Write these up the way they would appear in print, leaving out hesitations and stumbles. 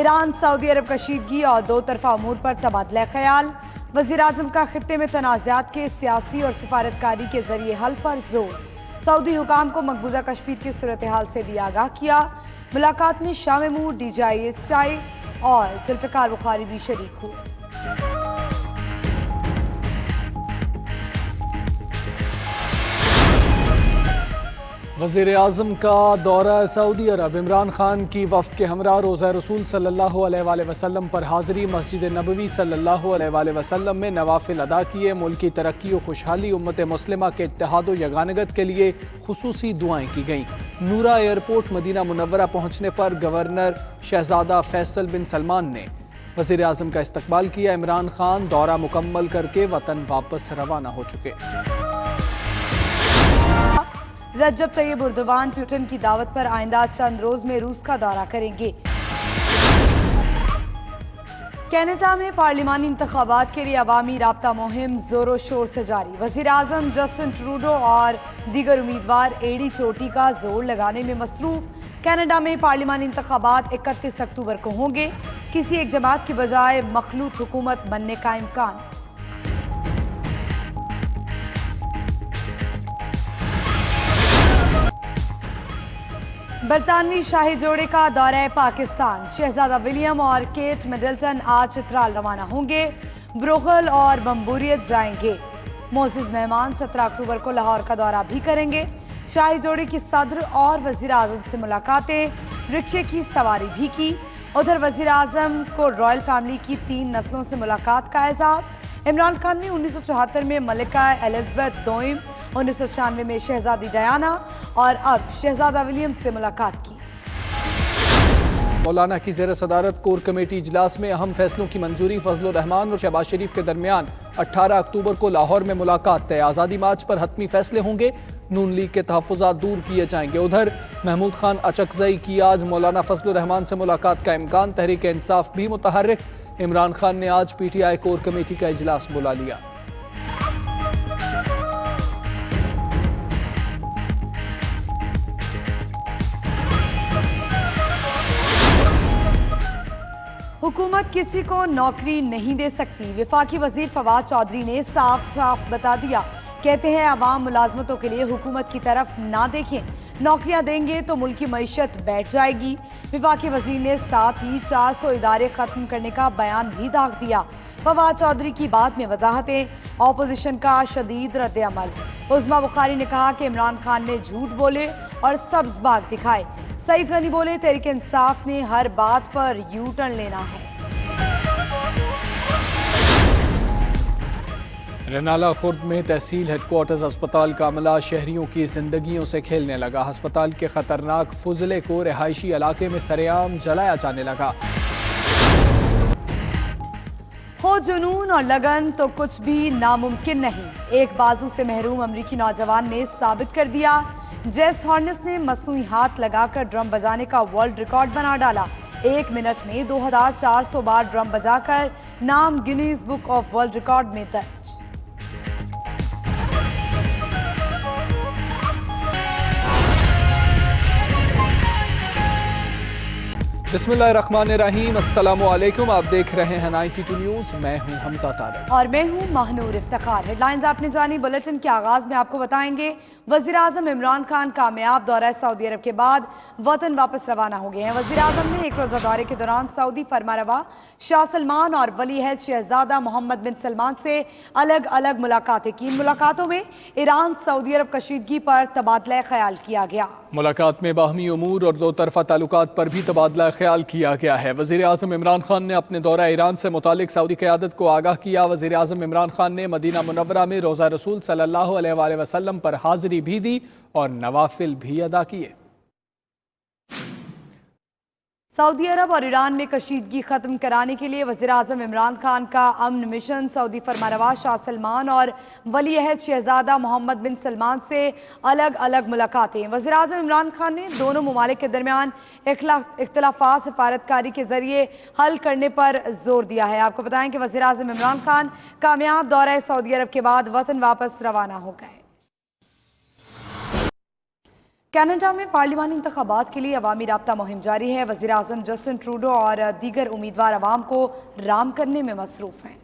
Iran Saudi अरब कशीदगी और दो तरफा अमूर पर तबादला ख्याल। वज़ीर आज़म का खित्ते में तनाज़ात के सियासी और सिफारतकारी के जरिए हल पर जोर। सऊदी हुकाम को मकबूजा कश्मीर की सूरत हाल से भी आगाह किया। मुलाकात में शाह महमूद, DJI और जुल्फ़िकार बुखारी भी शरीक हुए। वज़ीर आज़म का दौरा सऊदी अरब। इमरान खान की वफ़द के हमरा रोज़ा रसूल सल्लल्लाहु अलैहि वसल्लम पर हाज़िरी। मस्जिद नबवी सल्लल्लाहु अलैहि वसल्लम में नवाफिल अदा किए। मुल्क की तरक्की और खुशहाली, उम्मत मुस्लिमा के इत्तेहाद व यगानगत के लिए खुसूसी दुआएं की गईं। नूरा एयरपोर्ट मदीना मुनव्वरा पहुँचने पर गवर्नर शहजादा फैसल बिन सलमान ने वज़ीर आज़म का इस्तकबाल किया। इमरान खान दौरा मुकम्मल करके वतन वापस रवाना हो चुके। रजब तैयब एर्दोगान पुतिन की दावत पर आइंदा चंद रोज में रूस का दौरा करेंगे। कनाडा में पार्लिमानी इंतखाबात के लिए अवामी राब्ता मुहिम जोरों शोर से जारी। वज़ीर आज़म जस्टिन ट्रूडो और दीगर उम्मीदवार एड़ी चोटी का जोर लगाने में मसरूफ। कनाडा में पार्लिमानी इंतखाबात 31 अक्टूबर को होंगे। किसी एक जमात की बजाय मखलूत हुकूमत बनने का इम्कान। बरतानवी शाही जोड़े का दौरा पाकिस्तान। शहजादा विलियम और केट मिडल्टन आज चित्राल रवाना होंगे। ब्रोगल और बम्बूरियत जाएंगे। मोअज़्ज़िज़ मेहमान 17 अक्टूबर को लाहौर का दौरा भी करेंगे। शाही जोड़े की सदर और वज़ीर आज़म से मुलाकातें, रिक्शे की सवारी भी की। उधर वज़ीर आज़म को रॉयल फैमिली की 3 नस्लों से मुलाकात का एजाज़। इमरान खान ने 1974 में मलिका एलिज़ाबेथ दोइम, 1996 में शहजादी डयाना और अब शहजादा विलियम से मुलाकात की। मौलाना की ज़ेर सदारत कोर कमेटी इजलास में अहम फैसलों की मंजूरी। फजलुर रहमान और शहबाज शरीफ के दरमियान 18 अक्टूबर को लाहौर में मुलाकात तय। आज़ादी मार्च पर हतमी फैसले होंगे। नून लीग के तहफ़्फ़ुज़ात दूर किए जाएंगे। उधर महमूद खान अचकज़ई की आज मौलाना फजलुर रहमान से मुलाकात का इम्कान। तहरीक इंसाफ भी मुतहर्रिक। इमरान खान ने आज PTI कोर कमेटी का इजलास बुला लिया। हुकूमत किसी को नौकरी नहीं दे सकती। वफाकी वजीर फवाद चौधरी ने साफ साफ बता दिया। कहते हैं अवाम मुलाजमतों के लिए हुकूमत की तरफ ना देखें। नौकरियां देंगे तो मुल्क की मईशत बैठ जाएगी। वफाकी वजीर ने साथ ही 400 इदारे खत्म करने का बयान भी दाग दिया। फवाद चौधरी की बात में वजाहतें, ऑपोजिशन का शदीद रद्द-ए-अमल। उज़्मा बुखारी ने कहा कि इमरान खान ने झूठ बोले और सब्ज बाग दिखाए। सईद गनी बोले तहरीक इंसाफ ने हर बात पर यू टर्न लेना है। रनाला खुर्द में तहसील हेडक्वार्टर्स अस्पताल का अमला शहरियों की जिंदगियों से खेलने लगा। अस्पताल के खतरनाक फुजले को रिहायशी इलाके में सरेआम जलाया जाने लगा। हो जुनून और लगन तो कुछ भी नामुमकिन नहीं। एक बाजू से महरूम अमरीकी नौजवान ने साबित कर दिया। जेस हॉर्नेस ने मसनूई हाथ लगाकर ड्रम बजाने का वर्ल्ड रिकॉर्ड बना डाला। 1 मिनट में 2400 बार ड्रम बजाकर नाम Guinness book of world record में दर्ज। बिस्मिल्लाहिर्रहमानिर्रहीम, अस्सलामुअलैकुम। आप देख रहे हैं 92 न्यूज़। मैं हूं हमजा तारिक और मैं हूं महनूर इफ्तिखार। हेडलाइंस आपने जानी। बुलेटिन के आगाज में आपको बताएंगे वज़ीर आज़म इमरान खान कामयाब दौरा सऊदी अरब के बाद वतन वापस रवाना हो गए हैं। वज़ीर आज़म ने एक रोज़ा दौरे के दौरान सऊदी फरमारवा शाह सलमान और वली अहद शहजादा मोहम्मद बिन सलमान से अलग अलग मुलाकातें की। इन मुलाकातों में ईरान सऊदी अरब कशीदगी पर तबादला ख्याल किया गया। मुलाकात में बाहमी उमूर और दो तरफा ताल्लुकात पर भी तबादला ख्याल किया गया है। वज़ीर आज़म इमरान खान ने अपने दौरा ईरान से मुतालिक सऊदी क़यादत को आगाह किया। वज़ीर आज़म इमरान खान ने मदीना मुनव्वरा में रोज़ा रसूल सल्लल्लाहु अलैहि वसल्लम पर हाज़िरी भी दी और नवाफिल भी अदा किए। सऊदी अरब और ईरान में कशीदगी खत्म कराने के लिए वज़ीर आज़म इमरान खान का अमन मिशन। सऊदी फरमारवा शाह सलमान और वली अहद शहजादा मोहम्मद बिन सलमान से अलग अलग मुलाकातें। वज़ीर आज़म इमरान खान ने दोनों ममालिक के दरमियान इख्तिलाफात सिफारतकारी के जरिए हल करने पर जोर दिया है। आपको बताएं कि वज़ीर आज़म इमरान खान कामयाब दौरा सऊदी अरब के बाद वतन वापस रवाना हो गए। कनाडा में पार्लिमानी इंतखाबात के लिए अवामी राब्ता मुहिम जारी है। वज़ीर आज़म जस्टिन ट्रूडो और दीगर उम्मीदवार अवाम को राम करने में मसरूफ़ हैं।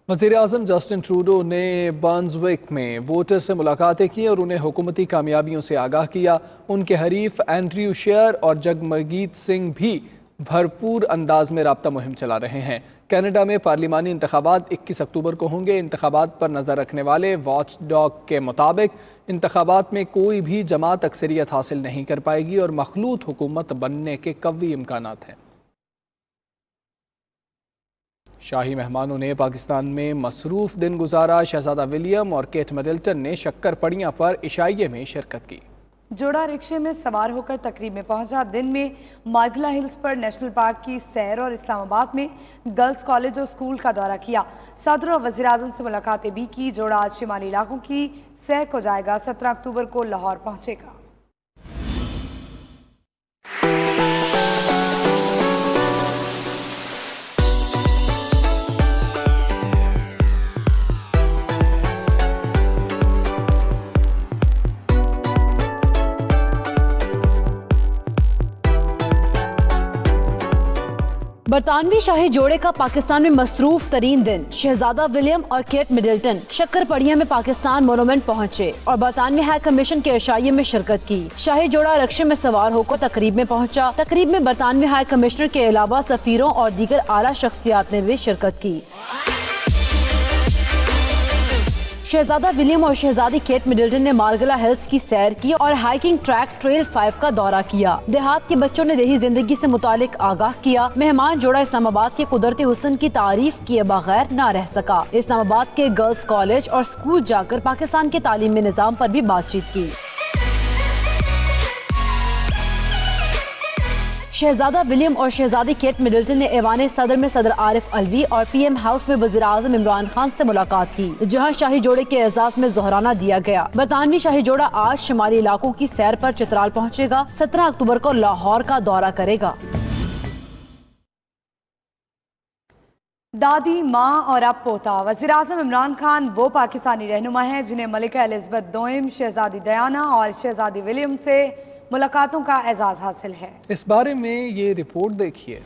वज़ीर आज़म जस्टिन ट्रूडो ने बर्न्सविक में वोटर से मुलाकातें की और उन्हें हुकूमती कामयाबियों से आगाह किया। उनके हरीफ एंड्रयू शेयर और जगमगीत सिंह भी भरपूर अंदाज में राब्ता मुहिम चला रहे हैं। कनाडा में पार्लिमानी इंतखाबात 21 अक्टूबर को होंगे। इंतखाबात पर नज़र रखने वाले वॉच डॉग के मुताबिक इंतखाबात में कोई भी जमात अक्सरियत हासिल नहीं कर पाएगी और मखलूत हुकूमत बनने के कवी इम्कानात हैं। शाही मेहमानों ने पाकिस्तान में मसरूफ़ दिन गुजारा। शहजादा विलियम और केट मिडल्टन ने शक्कर पड़ियाँ पर इशाइये में शिरकत की। जोड़ा रिक्शे में सवार होकर तकरीब में पहुंचा। दिन में मार्गला हिल्स पर नेशनल पार्क की सैर और इस्लामाबाद में गर्ल्स कॉलेज और स्कूल का दौरा किया। सदर और वज़ीर आज़म से मुलाकातें भी की। जोड़ा आज शिमाली इलाकों की सैर को जाएगा। 17 अक्टूबर को लाहौर पहुंचेगा। बरतानवी शाही जोड़े का पाकिस्तान में मसरूफ तरीन दिन। शहजादा विलियम और केट मिडल्टन शक्कर पड़िया में पाकिस्तान मोनूमेंट पहुंचे और बरतानवी हाई कमीशन के इशाइये में शिरकत की। शाही जोड़ा रिक्शे में सवार होकर तकरीब में पहुंचा। तकरीब में बरतानवी हाई कमिश्नर के अलावा सफीरों और दीगर आला शख्सियात ने भी शिरकत की। शहजादा विलियम और शहजादी केट मिडल्टन ने मार्गला हिल्स की सैर की और हाइकिंग ट्रैक ट्रेल 5 का दौरा किया। देहात के बच्चों ने देही जिंदगी से मुतालिक आगाह किया। मेहमान जोड़ा इस्लामाबाद के कुदरती हुस्न की तारीफ किए बगैर न रह सका। इस्लामाबाद के गर्ल्स कॉलेज और स्कूल जाकर पाकिस्तान के तालीमी निज़ाम पर भी बातचीत की। शहजादा विलियम और शहजादी केट मिडल्टन ने ऐवान सदर में सदर आरिफ अलवी और PM हाउस में वज़ीर आज़म इमरान खान से मुलाकात की, जहां शाही जोड़े के एजाज में जोहराना दिया गया। बरतानवी शाही जोड़ा आज शुमाली इलाकों की सैर पर चित्राल पहुंचेगा। 17 अक्टूबर को लाहौर का दौरा करेगा। दादी, माँ और अब पोता। वज़ीर आज़म इमरान खान वो पाकिस्तानी रहनुमा हैं जिन्हें मलिका एलिज़ाबेथ दोम, शहजादी डयाना और शहजादी विलियम से मुलाकातों का एजाज़ हासिल है। इस बारे में ये रिपोर्ट देखिए।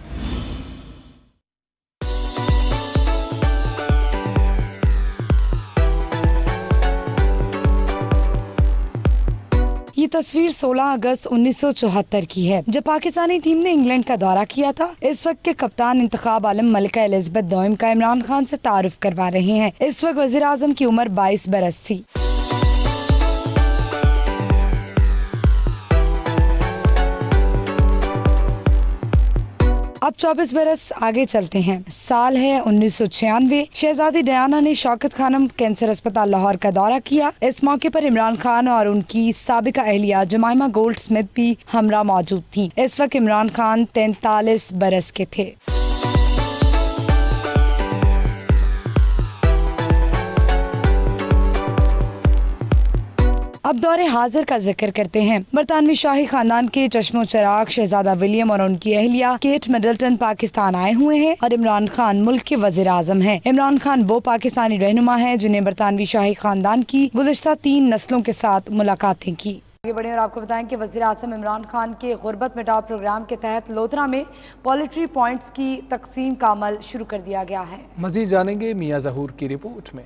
ये तस्वीर 16 अगस्त 1974 की है, जब पाकिस्तानी टीम ने इंग्लैंड का दौरा किया था। इस वक्त के कप्तान इंतखाब आलम मलिका एलिज़ाबेथ दोम का इमरान खान से तारुफ करवा रहे हैं। इस वक्त वज़ीर आज़म की उम्र 22 बरस थी। अब 24 बरस आगे चलते हैं। साल है 1996। शहजादी डयाना ने शौकत खानम कैंसर अस्पताल लाहौर का दौरा किया। इस मौके पर इमरान खान और उनकी साबिका अहलिया जमाइमा गोल्ड स्मिथ भी हमरा मौजूद थी। इस वक्त इमरान खान 43 बरस के थे। अब दौरे हाजिर का जिक्र करते हैं। बरतानवी शाही खानदान के चश्मो चराग शहजादा विलियम और उनकी अहलिया केट मिडल्टन पाकिस्तान आए हुए हैं और इमरान खान मुल्क के वज़ीर आज़म हैं। इमरान खान वो पाकिस्तानी रहनुमा हैं जिन्हें बरतानवी शाही खानदान की गुज़िश्ता 3 नस्लों के साथ मुलाकातें की। आगे बढ़े और आपको बताएं कि वज़ीर आज़म इमरान खान के गुर्बत मिटाओ प्रोग्राम के तहत लोधरा में पोल्ट्री पॉइंट्स की तकसीम का अमल शुरू कर दिया गया है। मज़ीद जानेंगे मियां ज़हूर की रिपोर्ट में।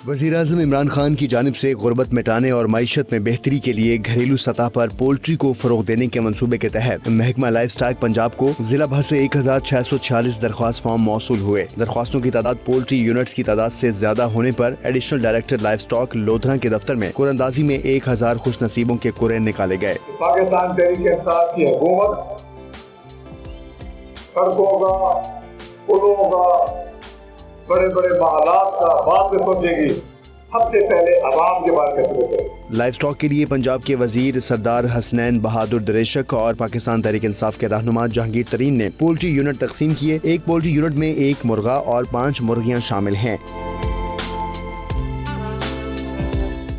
वज़ीर-ए-आज़म इमरान खान की जानिब से गुर्बत मिटाने और मईशत में बेहतरी के लिए घरेलू सतह पर पोल्ट्री को फ़रोग़ देने के मंसूबे के तहत महकमा लाइफ स्टॉक पंजाब को जिला भर से 1646 दरख्वास्त फॉर्म मौसूल हुए। दरख्वास्तों की तादाद पोल्ट्री यूनिट्स की तादाद से ज्यादा होने पर additional director livestock Lodhra के दफ्तर में कुरअंदाजी में 1000 खुश नसीबों के कुरे निकाले गए। पाकिस्तान तहरीक-ए-इंसाफ की हुकूमत सड़कों का, पुलों का, बड़े बड़े महालात का बाद में सोचेगी। सबसे पहले आवाम के बारे में सोचेगी। लाइफ स्टॉक के लिए पंजाब के वजीर सरदार हसनैन बहादुर दरेशक और पाकिस्तान तहरीक इंसाफ के रहनुमा जहांगीर तरीन ने पोल्ट्री यूनिट तकसीम किए। एक पोल्ट्री यूनिट में 1 मुर्गा और 5 मुर्गियां शामिल हैं।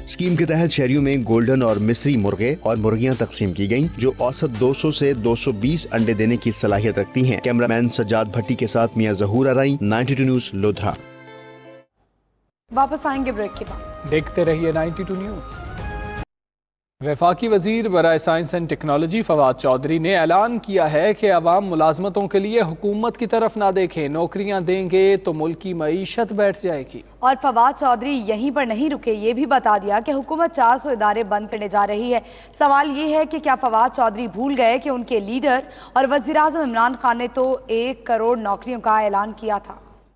स्कीम के तहत शहरियों में गोल्डन और मिस्री मुर्गे और मुर्गियां तकसीम की गईं, जो औसत 200 से 220 अंडे देने की सलाहियत रखती हैं। कैमरामैन सज्जाद भट्टी के साथ मियां ज़हूर आराई, 92 न्यूज़ लोधरा। वापस आएंगे ब्रेक के बाद। देखते रहिए 92 न्यूज़। वफाकी वजीर बराए science and technology Fawad Chaudhry ने ऐलान किया है कि अवाम मुलाजमतों के लिए हुकूमत की तरफ ना देखें, नौकरियां देंगे तो मुल्क की मईशत बैठ जाएगी। और फवाद चौधरी यहीं पर नहीं रुके, ये भी बता दिया कि हुकूमत 400 इदारे बंद करने जा रही है। सवाल ये है कि क्या फवाद चौधरी भूल गए कि उनके लीडर और वज़ीर आज़म इमरान खान ने तो 1 करोड़ नौकरियों का ऐलान किया था।